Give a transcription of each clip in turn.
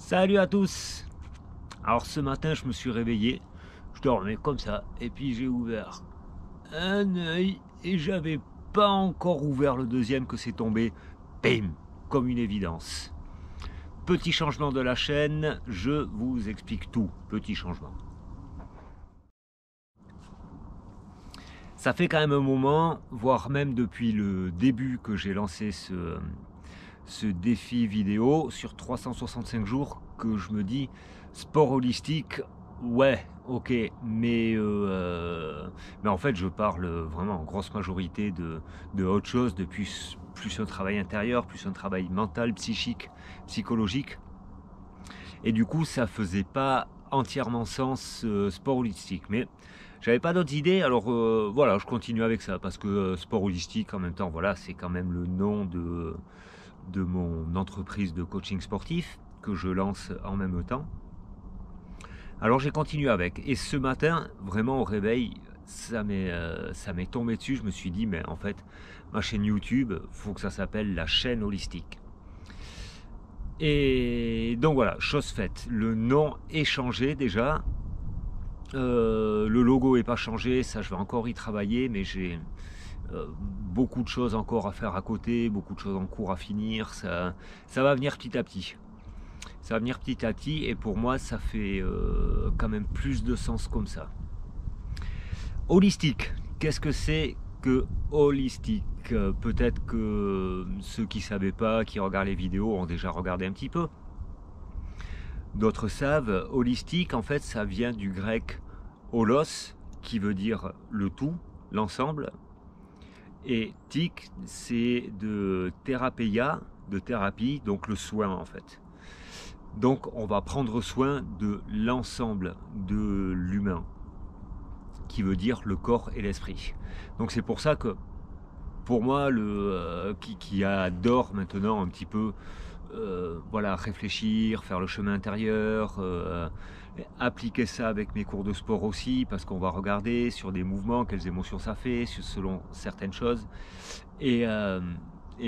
Salut à tous. Alors ce matin je me suis réveillé, je dormais comme ça et puis j'ai ouvert un œil et j'avais pas encore ouvert le deuxième que c'est tombé, bim, comme une évidence. Petit changement de la chaîne, je vous explique tout, petit changement. Ça fait quand même un moment, voire même depuis le début que j'ai lancé ce défi vidéo sur 365 jours que je me dis sport holistique, ouais, ok, mais en fait je parle vraiment en grosse majorité de autre chose, de plus un travail intérieur, plus un travail mental, psychique, psychologique, et du coup ça faisait pas entièrement sens sport holistique, mais j'avais pas d'autres idées, alors voilà, je continue avec ça parce que sport holistique en même temps, voilà, c'est quand même le nom de mon entreprise de coaching sportif que je lance en même temps. Alors j'ai continué avec, et ce matin, vraiment au réveil, ça m'est tombé dessus. Je me suis dit, mais en fait, ma chaîne YouTube, faut que ça s'appelle la chaîne holistique. Et donc voilà, chose faite. Le nom est changé déjà. Le logo est pas changé, ça je vais encore y travailler, mais j'ai beaucoup de choses encore à faire à côté, beaucoup de choses en cours à finir. Ça va venir petit à petit. Ça va venir petit à petit, et pour moi ça fait quand même plus de sens comme ça. Holistique, qu'est-ce que c'est que holistique? Peut-être que ceux qui ne savaient pas, qui regardent les vidéos, ont déjà regardé un petit peu. D'autres savent. Holistique, en fait, ça vient du grec holos, qui veut dire le tout, l'ensemble. Et tic, c'est de thérapeia, de thérapie, donc le soin en fait. Donc on va prendre soin de l'ensemble de l'humain, qui veut dire le corps et l'esprit. Donc c'est pour ça que pour moi, qui adore maintenant un petit peu voilà, réfléchir, faire le chemin intérieur, appliquer ça avec mes cours de sport aussi, parce qu'on va regarder sur des mouvements, quelles émotions ça fait, selon certaines choses. Et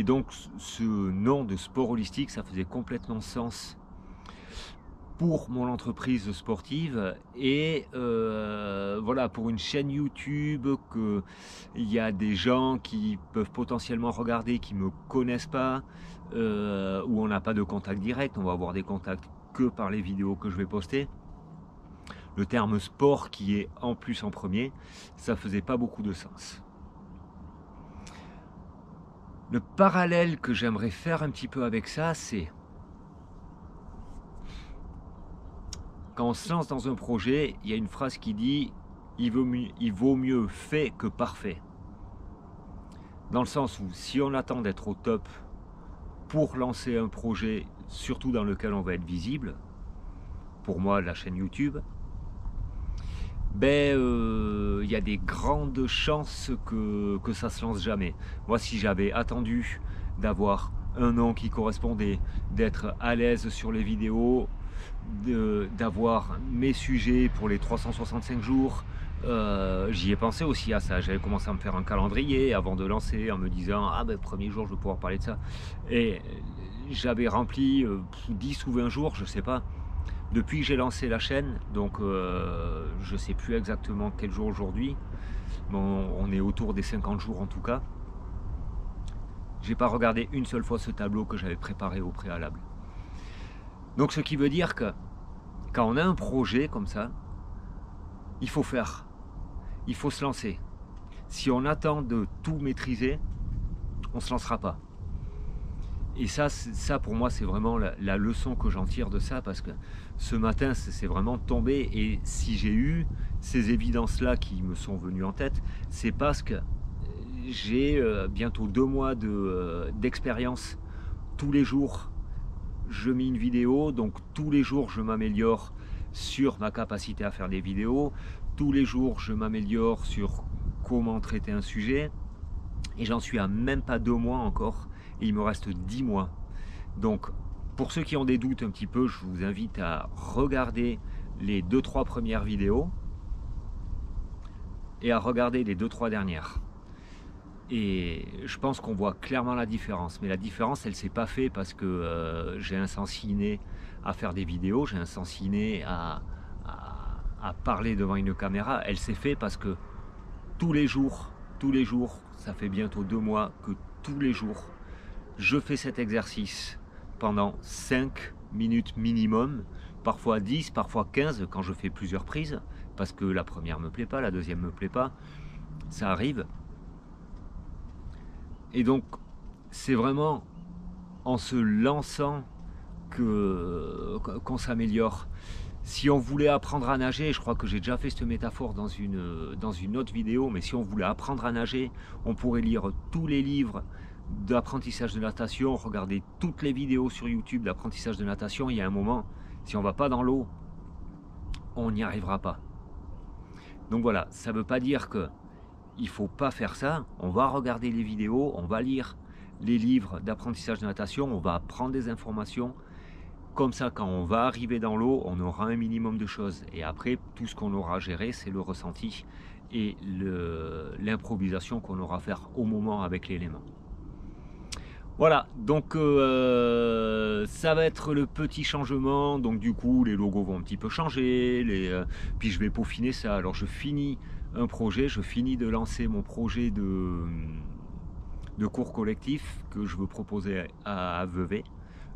donc ce nom de sport holistique, ça faisait complètement sens pour mon entreprise sportive, et voilà, pour une chaîne YouTube que il y a des gens qui peuvent potentiellement regarder, qui me connaissent pas, où on n'a pas de contact direct, on va avoir des contacts que par les vidéos que je vais poster. Le terme sport qui est en plus en premier, ça faisait pas beaucoup de sens. Le parallèle que j'aimerais faire un petit peu avec ça, c'est quand on se lance dans un projet, il y a une phrase qui dit « il vaut mieux fait que parfait ». Dans le sens où si on attend d'être au top pour lancer un projet, surtout dans lequel on va être visible, pour moi la chaîne YouTube, il y a des grandes chances que ça se lance jamais. Moi, si j'avais attendu d'avoir un nom qui correspondait, d'être à l'aise sur les vidéos, d'avoir mes sujets pour les 365 jours, j'y ai pensé aussi à ça. J'avais commencé à me faire un calendrier avant de lancer, en me disant ah ben premier jour je vais pouvoir parler de ça, et j'avais rempli 10 ou 20 jours, je sais pas, depuis que j'ai lancé la chaîne. Donc je sais plus exactement quel jour aujourd'hui, bon, on est autour des 50 jours en tout cas. J'ai pas regardé une seule fois ce tableau que j'avais préparé au préalable. Donc ce qui veut dire que quand on a un projet comme ça, il faut faire, il faut se lancer. Si on attend de tout maîtriser, on ne se lancera pas. Et ça pour moi, c'est vraiment la leçon que j'en tire de ça, parce que ce matin, c'est vraiment tombé. Et si j'ai eu ces évidences-là qui me sont venues en tête, c'est parce que j'ai bientôt 2 mois d'expérience. Tous les jours, je mets une vidéo, donc tous les jours, je m'améliore sur ma capacité à faire des vidéos. Tous les jours, je m'améliore sur comment traiter un sujet. Et j'en suis à même pas 2 mois encore. Et il me reste 10 mois. Donc, pour ceux qui ont des doutes un petit peu, je vous invite à regarder les 2-3 premières vidéos et à regarder les 2-3 dernières. Et je pense qu'on voit clairement la différence. Mais la différence, elle ne s'est pas faite parce que j'ai un sens inné à faire des vidéos, j'ai un sens inné à parler devant une caméra. Elle s'est faite parce que tous les jours, ça fait bientôt 2 mois que tous les jours, je fais cet exercice pendant 5 minutes minimum, parfois 10, parfois 15 quand je fais plusieurs prises, parce que la première me plaît pas, la deuxième me plaît pas, ça arrive. Et donc, c'est vraiment en se lançant qu'on s'améliore. Si on voulait apprendre à nager, je crois que j'ai déjà fait cette métaphore dans une autre vidéo, mais si on voulait apprendre à nager, on pourrait lire tous les livres d'apprentissage de natation, regarder toutes les vidéos sur YouTube d'apprentissage de natation. Il y a un moment, si on ne va pas dans l'eau, on n'y arrivera pas. Donc voilà, ça ne veut pas dire que il ne faut pas faire ça. On va regarder les vidéos, on va lire les livres d'apprentissage de natation, on va prendre des informations. Comme ça, quand on va arriver dans l'eau, on aura un minimum de choses. Et après, tout ce qu'on aura géré, c'est le ressenti et l'improvisation qu'on aura à faire au moment avec l'élément. Voilà, donc ça va être le petit changement. Donc du coup, les logos vont un petit peu changer. Puis je vais peaufiner ça. Alors je finis un projet, je finis de lancer mon projet de cours collectif que je veux proposer à Vevey.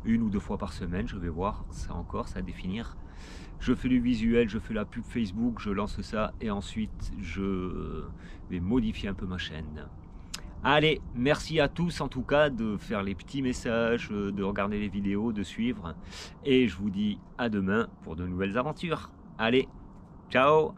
1 ou 2 fois par semaine, je vais voir, ça encore, ça à définir. Je fais du visuel, je fais la pub Facebook, je lance ça et ensuite je vais modifier un peu ma chaîne. Allez, merci à tous en tout cas de faire les petits messages, de regarder les vidéos, de suivre. Et je vous dis à demain pour de nouvelles aventures. Allez, ciao!